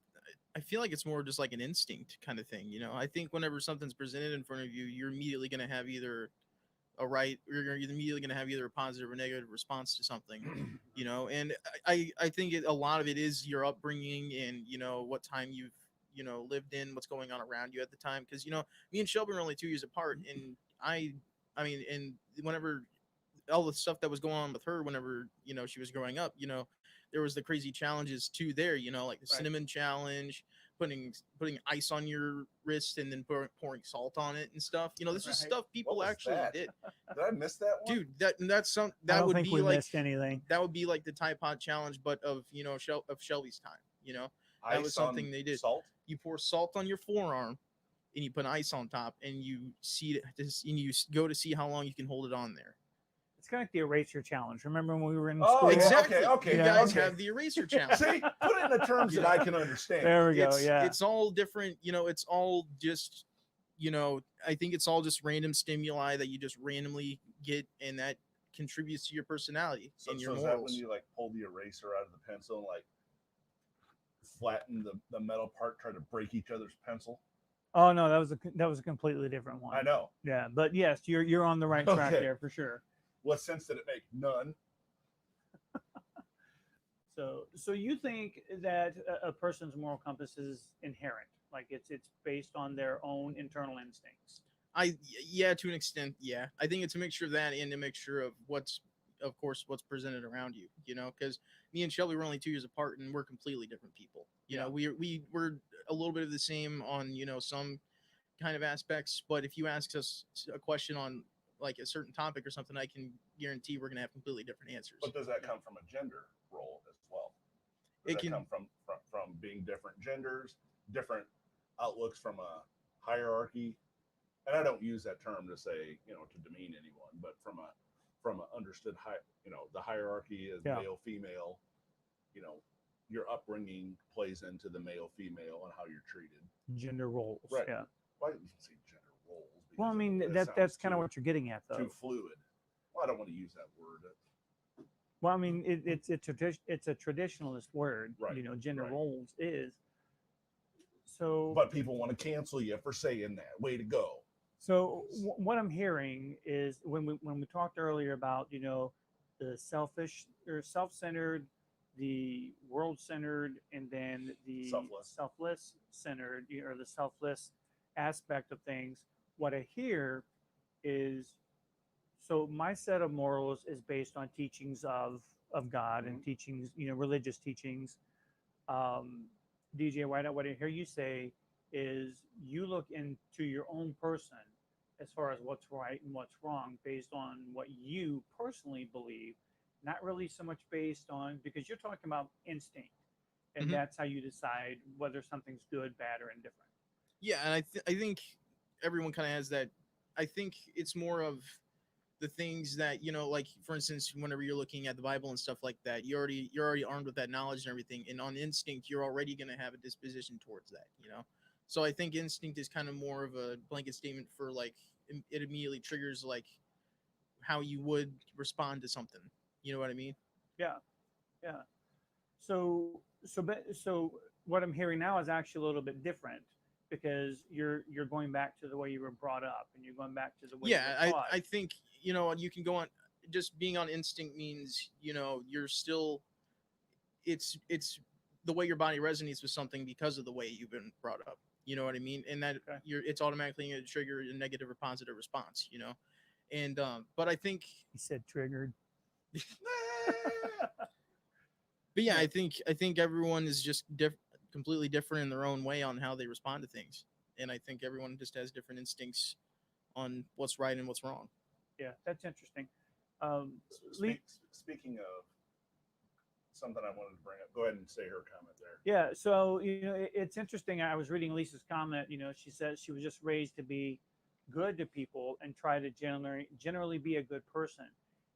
I feel like it's more just like an instinct kind of thing. You know, I think whenever something's presented in front of you, you're immediately going to have either a right, or you're immediately going to have either a positive or negative response to something, you know. And I think a lot of it is your upbringing and, you know, what time you've, you know, lived in, what's going on around you at the time. Because, you know, me and Shelby are only 2 years apart, and I mean, and whenever all the stuff that was going on with her, whenever, you know, she was growing up, you know, there was the crazy challenges too there, you know, like the Right. cinnamon challenge, putting ice on your wrist and then pouring salt on it and stuff. You know, this is Right. stuff people was actually that? did. Did I miss that one? Dude, that's I that don't would think be we like missed anything. that would be like the Tide Pod challenge, but of, you know, of Shelby's time. You know, that was Ice on something they did. Salt. You pour salt on your forearm, and you put ice on top, and you see it, and you go to see how long you can hold it on there. It's kind of like the eraser challenge. Remember when we were in Oh, school? yeah. Exactly. okay, You yeah, guys okay. have the eraser challenge. See, put it in the terms that I can understand. There we go. It's, Yeah. it's all different. You know, it's all just, you know, I think it's all just random stimuli that you just randomly get, and that contributes to your personality So, and your so is that when morals. you like pull the eraser out of the pencil and like flatten the metal part, try to break each other's pencil? Oh no, that was a completely different one. I know. Yeah, but yes, you're on the right track Okay. there for sure. What sense did it make? None. So you think that a person's moral compass is inherent, like it's based on their own internal instincts. Yeah, to an extent, yeah. I think it's a mixture of that and a mixture of of course, what's presented around you. You know, because me and Shelby were only 2 years apart, and we're completely different people. You Yeah. know, we're a little bit of the same on some kind of aspects, but if you ask us a question on like a certain topic or something, I can guarantee we're gonna have completely different answers. But does that come from a gender role as well? Does It that can. come from being different genders, different outlooks from a hierarchy? And I don't use that term to say, to demean anyone, but from a understood the hierarchy is Yeah. male, female, your upbringing plays into the male, female, and how you're treated. Gender roles. Right. Yeah. Why didn't you say gender roles? Well, I Because mean sounds that's kind of too- what you're getting at, though. Too fluid. Well, I don't want to use that word. Well, I mean it's a traditionalist word. Right, Gender right. roles is. So. But people want to cancel you for saying that. Way to go. So what I'm hearing is when we talked earlier about the selfish or self-centered, the world-centered, and then the selfless centered or the selfless aspect of things. What I hear is, so my set of morals is based on teachings of God and teachings, religious teachings. DJ, what I hear you say is you look into your own person as far as what's right and what's wrong based on what you personally believe, not really so much based on, because you're talking about instinct, and Mhm. that's how you decide whether something's good, bad, or indifferent. Yeah, and I think everyone kind of has that. I think it's more of the things that like for instance, whenever you're looking at the Bible and stuff like that, you're already armed with that knowledge and everything, and on instinct, you're already going to have a disposition towards that. So I think instinct is kind of more of a blanket statement for like it immediately triggers like how you would respond to something. You know what I mean? Yeah, yeah. So what I'm hearing now is actually a little bit different because you're going back to the way you were brought up and you're going back to the way you were taught. I think you can go on. Just being on instinct means you're still. It's the way your body resonates with something because of the way you've been brought up. You know what I mean? And that Okay. it's automatically going to trigger a negative or positive response. And but I think. He said triggered. But yeah, I think everyone is just completely different in their own way on how they respond to things, and I think everyone just has different instincts on what's right and what's wrong. Yeah, that's interesting. Speaking of something I wanted to bring up, go ahead and say her comment there. Yeah, so it's interesting. I was reading Lisa's comment. She said she was just raised to be good to people and try to generally be a good person.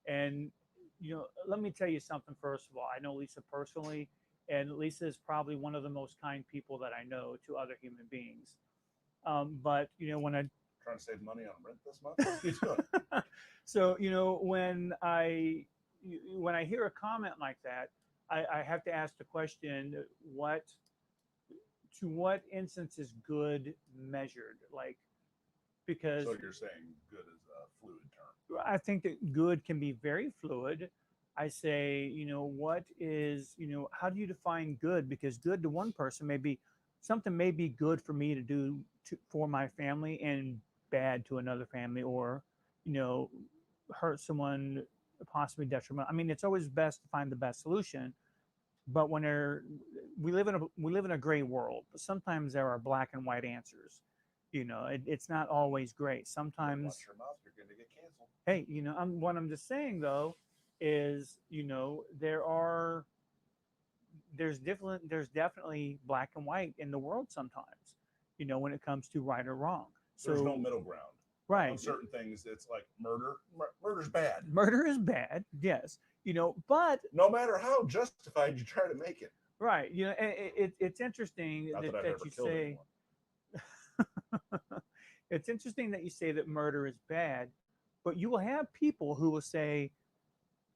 And let me tell you something. First of all, I know Lisa personally, and Lisa is probably one of the most kind people that I know to other human beings. But when I trying to save money on rent this month. So when I hear a comment like that, I have to ask the question: to what instance is good measured? Like, because so you're saying good is a fluid term. I think that good can be very fluid. I say, what is, how do you define good? Because good to one person may be something may be good for me to do for my family and bad to another family, or hurt someone, possibly detrimental. I mean, it's always best to find the best solution. But when we live in a gray world, but sometimes there are black and white answers. It's not always great. Sometimes. Watch your mouth, you're going to get canceled. Hey, what I'm just saying though is, there's definitely black and white in the world sometimes, when it comes to right or wrong. So there's no middle ground. Right. On certain things, it's like murder. Murder's bad. Murder is bad, yes. But no matter how justified you try to make it. Right. It's interesting Not that you say. It's interesting that you say that murder is bad, but you will have people who will say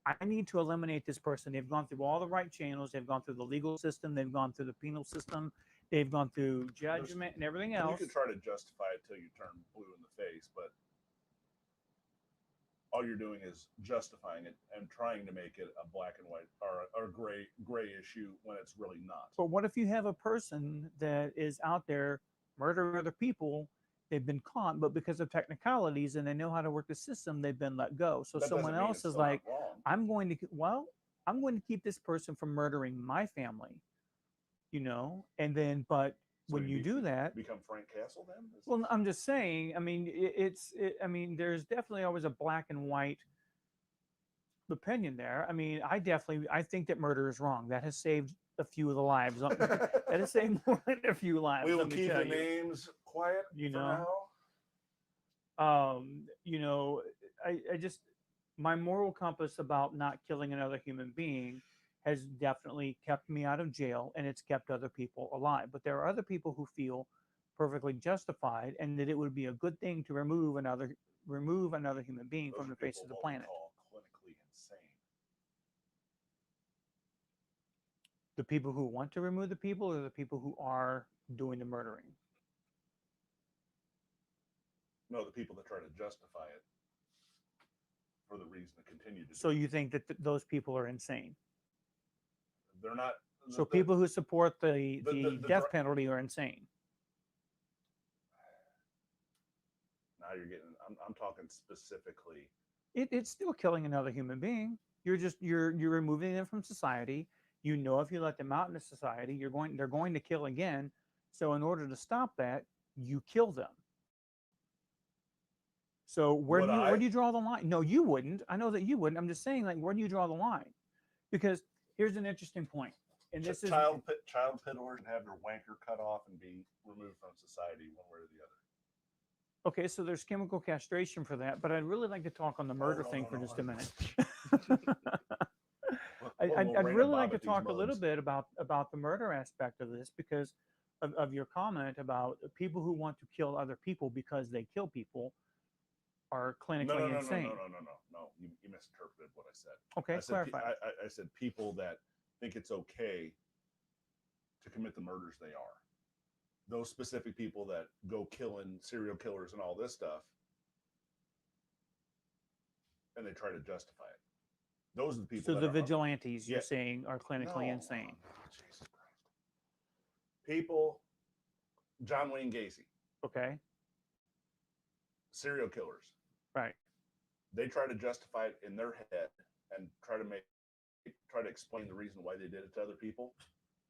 I need to eliminate this person. They've gone through all the right channels. They've gone through the legal system. They've gone through the penal system. They've gone through judgment and everything You else. could try to justify it till you turn blue in the face, but all you're doing is justifying it and trying to make it a black and white or a gray issue when it's really not. But what if you have a person that is out there murdering other people? They've been caught, but because of technicalities and they know how to work the system, they've been let go. So That someone doesn't mean else it's is still not like, wrong. I'm going to keep this person from murdering my family, you know, and then, but So when you do that, become Frank Castle then? well, I'm just saying, I mean, I mean, there's definitely always a black and white opinion there. I mean, I think that murder is wrong. That has saved a few of the lives. That has saved more than a few lives. We will let me keep tell the you. names quiet You for know? now. You know, I just, my moral compass about not killing another human being has definitely kept me out of jail, and it's kept other people alive. But there are other people who feel perfectly justified and that it would be a good thing to remove another human being Those from are the face people of the what we planet. call clinically insane. The people who want to remove the people, or the people who are doing the murdering? No, the people that try to justify it for the reason to continue to So do it. you think that those people are insane? They're not. So people who support the the death penalty are insane. Now you're getting. I'm talking specifically. It's still killing another human being. You're removing them from society. You know, if you let them out into society, they're going to kill again. So in order to stop that, you kill them. So where do you draw the line? No, you wouldn't. I know that you wouldn't. I'm just saying, like, where do you draw the line? Because here's an interesting point. And this is child peddlers and have their wanker cut off and be removed from society one way or the other. okay. So there's chemical castration for that, but I'd really like to talk on the murder thing for just a minute. I'd really like to talk a little bit about the murder aspect of this, because of your comment about people who want to kill other people because they kill people are clinically insane. No. You misinterpreted what I said. Okay, clarify. I said people that think it's okay to commit the murders they are. Those specific people that go killing serial killers and all this stuff, and they try to justify it. Those are the people. So the vigilantes you're saying are clinically insane. Jesus Christ. People, John Wayne Gacy. Okay. Serial killers. Right. They try to justify it in their head and try to explain the reason why they did it to other people.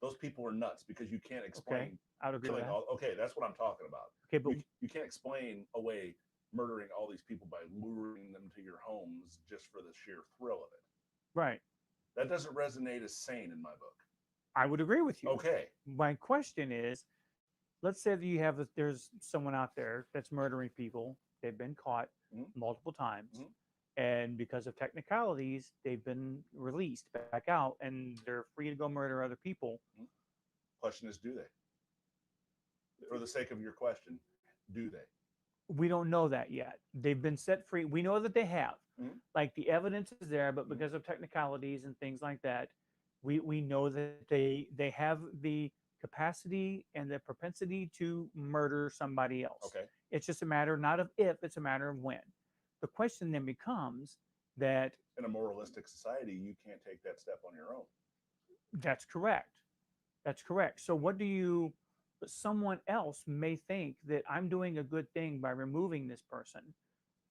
Those people are nuts, because you can't explain. Okay. I would agree with that. Okay, that's what I'm talking about. Okay, but you can't explain away murdering all these people by luring them to your homes just for the sheer thrill of it. Right. That doesn't resonate as sane in my book. I would agree with you. Okay. My question is, let's say that there's someone out there that's murdering people. They've been caught multiple times. And because of technicalities, they've been released back out and they're free to go murder other people. Question is, do they? For the sake of your question, do they? We don't know that yet. They've been set free. We know that they have. Like, the evidence is there, but because of technicalities and things like that, we know that they have the capacity and the propensity to murder somebody else. Okay. It's just a matter not of if, it's a matter of when. The question then becomes that in a moralistic society, you can't take that step on your own. That's correct. That's correct. So someone else may think that I'm doing a good thing by removing this person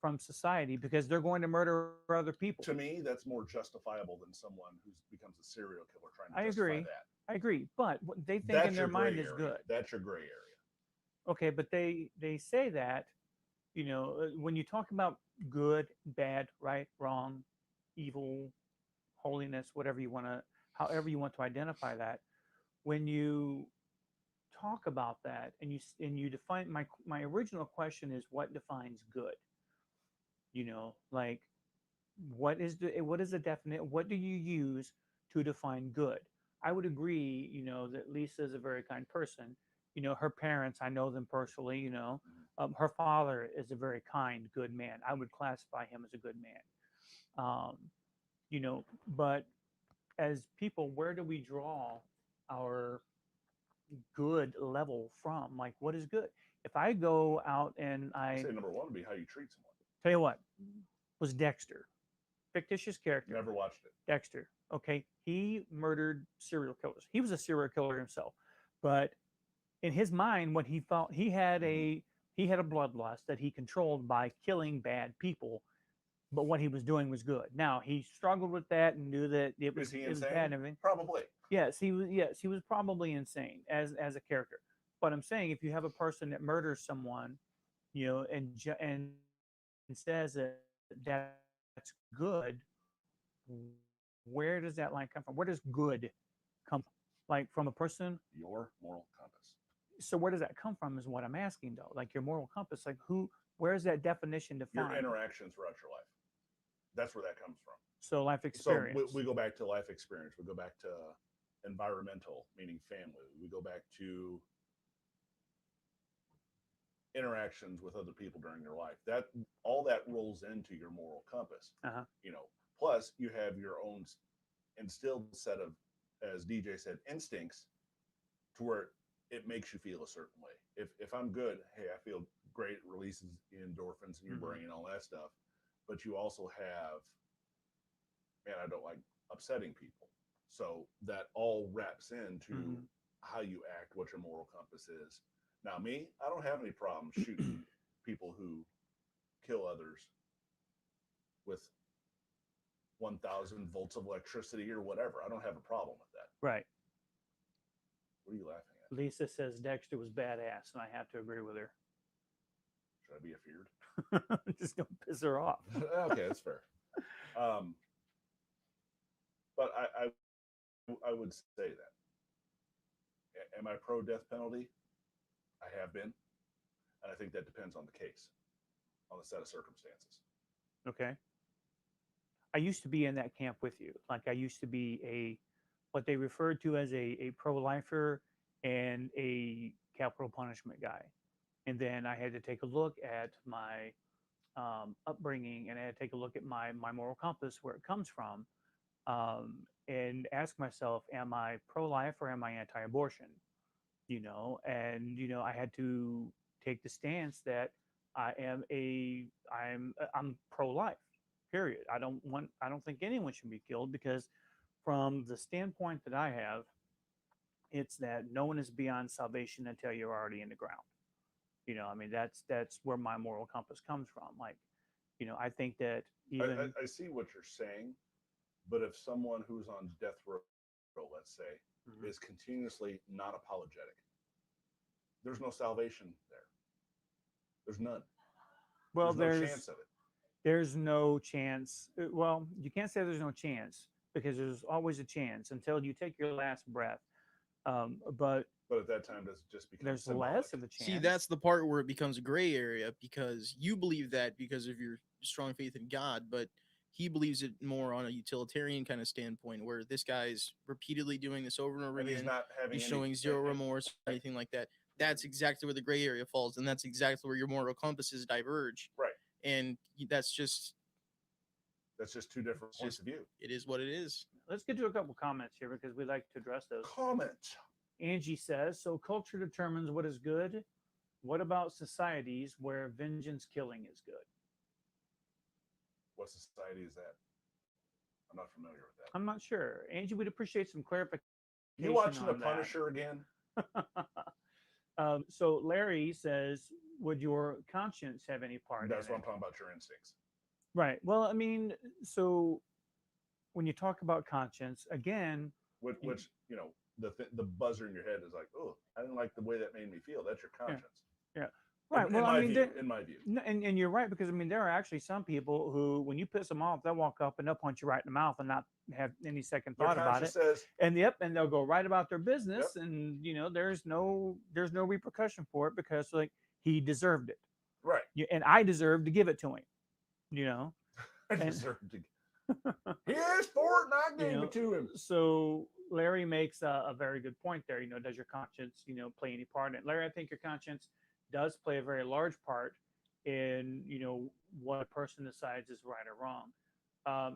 from society because they're going to murder other people. To me, that's more justifiable than someone who becomes a serial killer trying to justify that. I agree. But what they think in their mind is good. That's your gray area. Okay, but they say that, when you talk about good, bad, right, wrong, evil, holiness, however you want to identify that, when you talk about that and you define, my original question is, what defines good? Like, what is the definite, what do you use to define good? I would agree, that Lisa is a very kind person. Her parents, I know them personally, her father is a very kind, good man. I would classify him as a good man. But as people, where do we draw our good level from? Like, what is good? If I go out and I I say number one would be how you treat someone. tell you what, was Dexter, fictitious character. Never watched it. Dexter. Okay. He murdered serial killers. He was a serial killer himself. But in his mind, what he thought he had a bloodlust that he controlled by killing bad people. But what he was doing was good. Now he struggled with that and knew that it was Is he it was insane? bad and everything. Probably. Yes, he was. Yes, he was probably insane as a character. But I'm saying if you have a person that murders someone, and says that that's good, where does that line come from? Where does good come from? Like from a person? Your moral compass. So where does that come from is what I'm asking though. Like your moral compass, like where is that definition Your defined? interactions throughout your life. That's where that comes from. So life experience. So we go back to life experience. We go back to environmental, meaning family. We go back to interactions with other people during your life. That all that rolls into your moral compass. Uh-huh. Plus you have your own instilled set of, as DJ said, instincts to where it makes you feel a certain way. If I'm good, hey, I feel great, it releases endorphins in your brain, all that stuff. But you also have, man, I don't like upsetting people. So that all wraps into how you act, what your moral compass is. Now, me, I don't have any problem shooting people who kill others with 1,000 volts of electricity or whatever. I don't have a problem with that. Right. What are you laughing at? Lisa says Dexter was badass, and I have to agree with her. Should I be afeared? Just don't piss her off. Okay, that's fair. But I would say that. Am I pro death penalty? I have been. And I think that depends on the case, on the set of circumstances. Okay. I used to be in that camp with you. Like I used to be what they referred to as a pro-lifer and a capital punishment guy. And then I had to take a look at my upbringing, and I had to take a look at my moral compass, where it comes from, and ask myself, am I pro-life or am I anti-abortion? And I had to take the stance that I'm pro-life. Period. I don't think anyone should be killed, because from the standpoint that I have, it's that no one is beyond salvation until you're already in the ground. I mean, that's where my moral compass comes from. Like, I think that even I see what you're saying, but if someone who's on death row, let's say, is continuously not apologetic, there's no salvation there. There's none. Well, there's no chance of it. There's no chance. Well, you can't say there's no chance, because there's always a chance until you take your last breath. But at that time, does it just become there's symbolic? less of a chance. See, that's the part where it becomes a gray area, because you believe that because of your strong faith in God, but he believes it more on a utilitarian kind of standpoint, where this guy's repeatedly doing this over and over And again. he's not having He's showing zero remorse or anything like that. That's exactly where the gray area falls, and that's exactly where your moral compasses diverge. Right. And that's just two different points of view. It is what it is. Let's get to a couple comments here, because we'd like to address those. Comment. Angie says, so culture determines what is good. What about societies where vengeance killing is good? What society is that? I'm not familiar with that. I'm not sure. Angie, we'd appreciate some clarification. You watching The on that. Punisher again? So Larry says, would your conscience have any part That's in what it? I'm talking about, your instincts. Right. Well, I mean, so when you talk about conscience, again, Which the buzzer in your head is like, oh, I didn't like the way that made me feel. That's your conscience. Yeah. Right. In Well, I mean, my view. and you're right, because I mean, there are actually some people who, when you piss them off, they'll walk up and they'll punch you right in the mouth and not have any second thought about it. Says, And they'll go right about their business, and there's no repercussion for it, because like he deserved it. Right. And I deserve to give it to him. I deserved to. Here's for it, and I gave it to him. So Larry makes a very good point there. Does your conscience, play any part in it? Larry, I think your conscience does play a very large part in, what a person decides is right or wrong.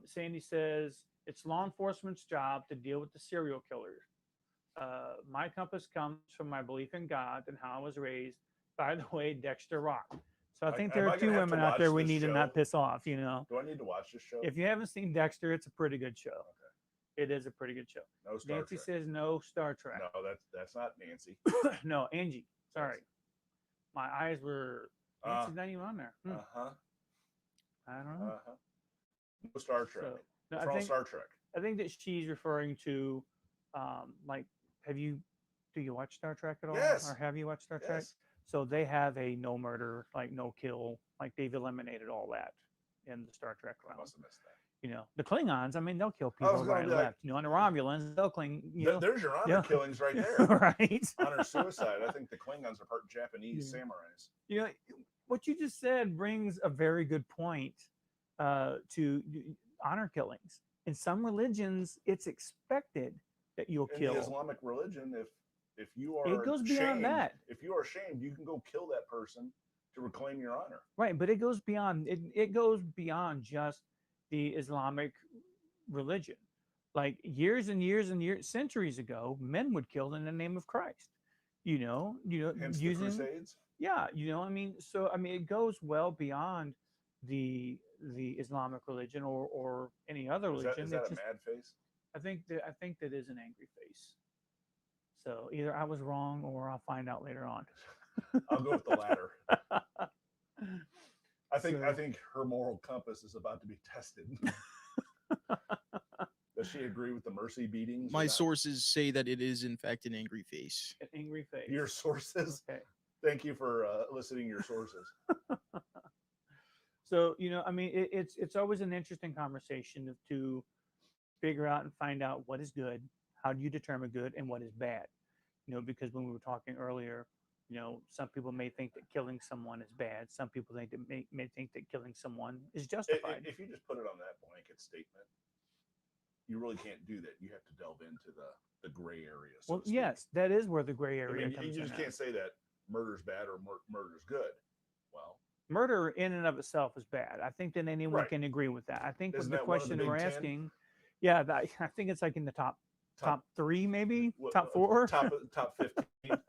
Sandy says it's law enforcement's job to deal with the serial killers. My compass comes from my belief in God and how I was raised. By the way, Dexter Rock. So I think there am are I two gonna have to women out watch there we this need to not show? piss off. You know, Do I need to watch this show? if you haven't seen Dexter, it's a pretty good show. Okay. It is a pretty good show. No Star Nancy Trek. says no Star Trek. No, that's not Nancy. No, Angie. Sorry, my eyes were. Nancy's not even on there. Uh-huh. I don't know. Uh-huh. No Star Trek. So, no, What's wrong with Star Trek? I think that she's referring to, like, do you watch Star Trek at all? Yes. Or have you watched Star Trek? Yes. So they have a no murder, like no kill, like they've eliminated all that in the Star Trek I realm. must have missed that. You know, the Klingons, I mean, they'll kill I was people gonna right and be like- left. You know, and the Romulans, they'll cling. You know, There's your honor yeah. killings right there. right? Honor suicide. I think the Klingons are part Japanese Yeah. samurais. You know, what you just said brings a very good point to honor killings. In some religions, it's expected that you'll In kill. the Islamic religion, if you are It goes beyond shamed, that. if you are shamed, you can go kill that person to reclaim your honor. Right, but it goes beyond it goes beyond just the Islamic religion. Like years and years and years, centuries ago, men would kill in the name of Christ. You know, Hence using the Crusades. yeah, I mean, so I mean, it goes well beyond the Islamic religion or any other Is religion. that It's a just- mad face? I think that is an angry face. So either I was wrong or I'll find out later on. I'll go with the latter. I think So- her moral compass is about to be tested. Does she agree with the mercy beatings? or My not? sources say that it is in fact an angry face. An angry face. Your sources. Okay. Thank you for eliciting your sources. So I mean, it's always an interesting conversation to figure out and find out what is good, how do you determine good, and what is bad. Because when we were talking earlier, some people may think that killing someone is bad. Some people think that may think that killing someone is justified. If you just put it on that blanket statement, you really can't do that. You have to delve into the gray area. So Well, to speak. yes, that is where the gray I area mean, comes you in. just can't say that murder's bad or murder's good. Well, Murder in and of itself is bad. I think that anyone Right. can agree with that. I think Isn't with the that one of the question Big we're 10? asking, yeah, I think it's like in the top 3, maybe what- top 4. top 15.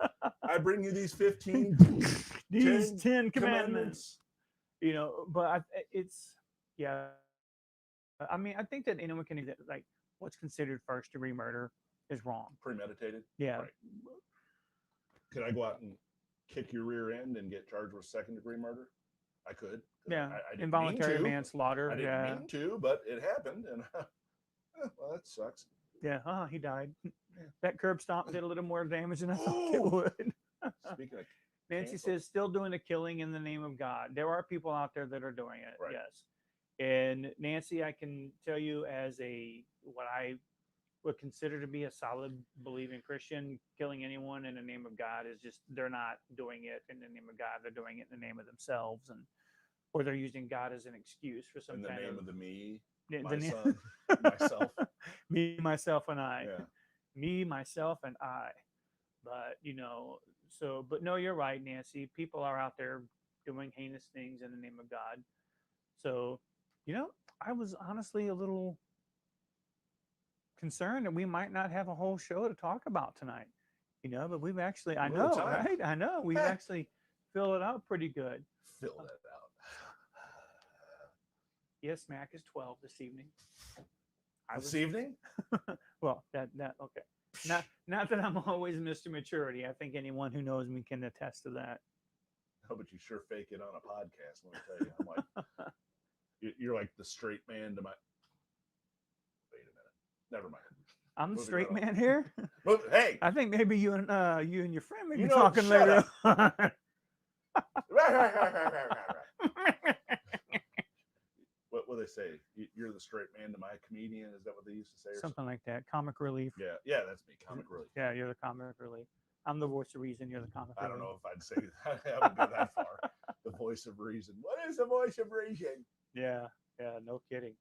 I bring you these 15 These 10 10 commandments. But it's yeah. I mean, I think that anyone can do that. Like, what's considered first degree murder is wrong. premeditated. Yeah. Right. Could I go out and kick your rear end and get charged with second degree murder? I could. 'cause Yeah. I didn't Involuntary mean to. manslaughter. I didn't Yeah. mean to, but it happened, and well, that sucks. Yeah. He died. That curb stomp did a little more damage than I thought it Oh. would. Speaking of, Nancy cancel. says, still doing the killing in the name of God. There are people out there that are doing it. Right. Yes. And Nancy, I can tell you as what I would consider to be a solid believing Christian, killing anyone in the name of God is just, they're not doing it in the name of God. They're doing it in the name of themselves, or they're using God as an excuse for some in the kind name of of the me, the my name- son, myself. me, myself, and I. Yeah. Me, myself, and I. But but no, you're right, Nancy. People are out there doing heinous things in the name of God. So, I was honestly a little concerned that we might not have a whole show to talk about tonight. But we've actually, I Little know, time. right? I know we've actually filled it out pretty good. Fill that out. Yes, Mac is 12 this evening. This evening? Well, that okay. Not that I'm always Mr. Maturity. I think anyone who knows me can attest to that. No, but you sure fake it on a podcast. Let me tell you, I'm like, you're like the straight man to my. Wait a minute. Never mind. I'm the Moving straight right on. man here. But hey, I think maybe you and your friend may be You know, talking shut later on. what will they say? You're the straight man to my comedian. Is that what they used to say? Or Something like that. Comic relief. Yeah, that's me. Comic relief. Yeah, you're the comic relief. I'm the voice of reason. You're the comic I relief. don't know if I'd say that. I haven't gone that far. The voice of reason. What is the voice of reason? Yeah, no kidding.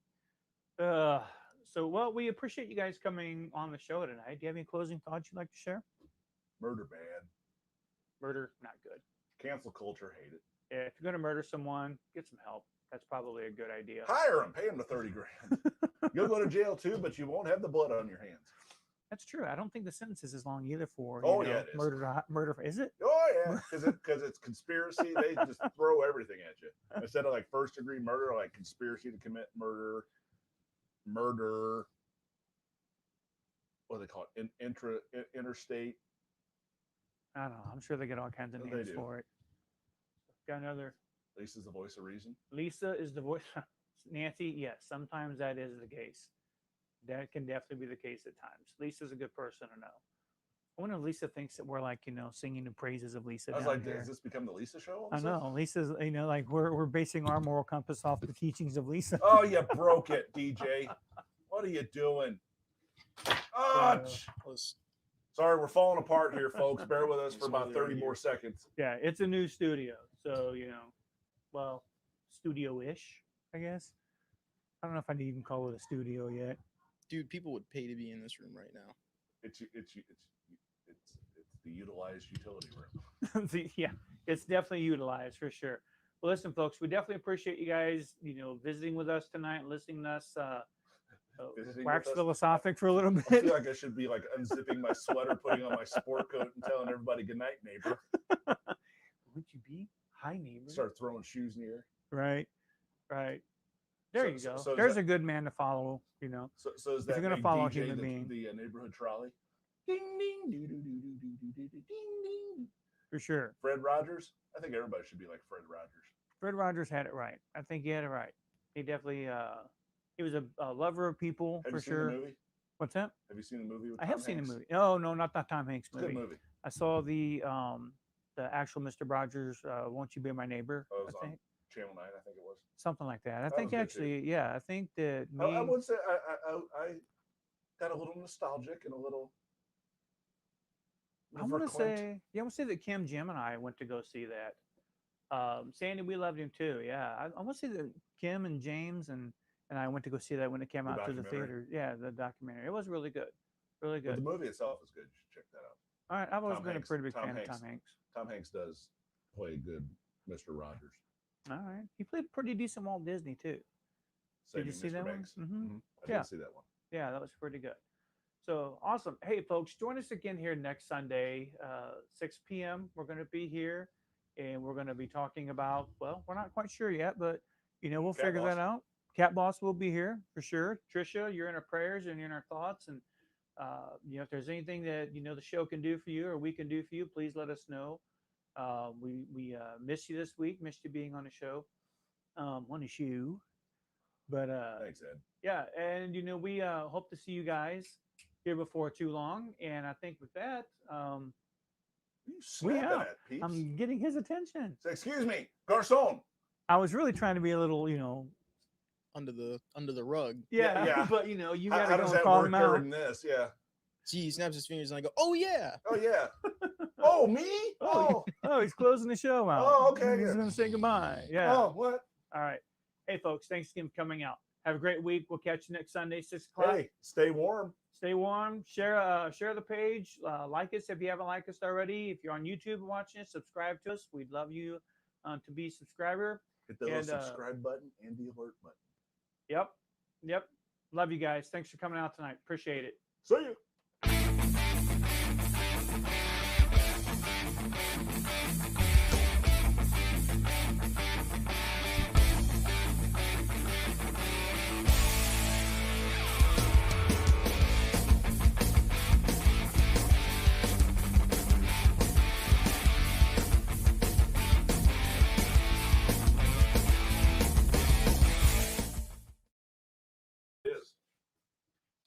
Well, we appreciate you guys coming on the show tonight. Do you have any closing thoughts you'd like to share? Murder bad. Murder, not good. Cancel culture, hate it. Yeah, if you're going to murder someone, get some help. That's probably a good idea. Hire him, pay him the 30 grand. You'll go to jail too, but you won't have the blood on your hands. That's true. I don't think the sentence is as long either for Oh, yeah, it is. murder. Is it? Oh yeah, because it's conspiracy. They just throw everything at you instead of like first degree murder, like conspiracy to commit murder. What do they call it? Interstate. I don't know. I'm sure they get all kinds of They names do. for it. Got another. Lisa's the voice of reason. Lisa is the voice. Nancy, yes, sometimes that is the case. That can definitely be the case at times. Lisa's a good person to know. I wonder if Lisa thinks that we're like, singing the praises of Lisa. I was down like, here. has this become the Lisa show? all I of a sudden? know. Lisa's, like we're basing our moral compass off the teachings of Lisa. Oh, you broke it, DJ. What are you doing? Oh, sorry, we're falling apart here, folks. Bear with us for about 30 more seconds. Yeah, it's a new studio. So, well, studio-ish, I guess. I don't know if I'd even call it a studio yet. Dude, people would pay to be in this room right now. It's the utilized utility room. Yeah, it's definitely utilized for sure. Well, listen, folks, we definitely appreciate you guys, visiting with us tonight, listening to us Visiting wax with us. philosophic for a little I bit. feel like I should be like unzipping my sweater, putting on my sport coat, and telling everybody good night, neighbor. Would you be? Hi, neighbor. Start throwing shoes in the air. Right. There you go. So There's a good man to follow, So is If you're that gonna big follow a DJ human the, being. the neighborhood trolley? Ding ding doo doo doo doo doo doo doo doo ding ding. for sure. Fred Rogers. I think everybody should be like Fred Rogers. Fred Rogers had it right. I think he had it right. He definitely, he was a lover of people Have for you seen sure. the movie? What's that? Have you seen the movie? With I Tom have seen Hanks? the movie. Oh no, not that Tom Hanks It's a good movie. movie. I saw the actual Mr. Rogers. Won't you be my neighbor? Oh, it was I on think Channel 9, I think it was. something like that. I That think was good, too. actually, yeah. I think that me. I would say I got a little nostalgic and a little. I'm gonna verklempt. say, yeah, I'm gonna say that Kim, Jim, and I went to go see that. Sandy, we loved him too. Yeah, I want to say that Kim and James and I went to go see that when it came The out to the documentary? theater. Yeah, the documentary. It was really good, really But good. the movie itself is good. You should check that out. All right, I've always Tom been Hanks- a pretty big Tom fan Hanks. of Tom Hanks. Tom Hanks does play a good Mr. Rogers. All right, he played pretty decent Walt Disney too. Save you me, see Mr. that one? Banks. Mhm. I Yeah. did see that one. Yeah, that was pretty good. So awesome. Hey, folks, join us again here next Sunday, 6 p.m. We're going to be here and we're going to be talking about, well, we're not quite sure yet, but, we'll Cat figure Boss. that out. Cat Boss will be here for sure. Trisha, you're in our prayers and you're in our thoughts. And, if there's anything that, the show can do for you or we can do for you, please let us know. We miss you this week, missed you being on the show, on the shoe. But Thanks, Ed. yeah, and we hope to see you guys here before too long. And I think with that, You snapping out. at peeps? I'm getting his attention. Say, excuse me, garçon. I was really trying to be a little, Under the rug. yeah, Yeah. but you How gotta go does and that call work him there out. in this? Yeah. See, he snaps his fingers and I go, "Oh yeah." Oh yeah. Oh me? Oh, Oh. He's closing the show out. Oh, okay, He's good. gonna say goodbye. Yeah. Oh what? All right. Hey, folks, thanks again for coming out. Have a great week. We'll catch you next Sunday, 6 o'clock. Hey, stay warm. Stay warm. Share the page. Like us if you haven't liked us already. If you're on YouTube watching us, subscribe to us. We'd love you to be a subscriber. Hit the little And, subscribe button and the alert button. Yep. Love you guys. Thanks for coming out tonight. Appreciate it. See you.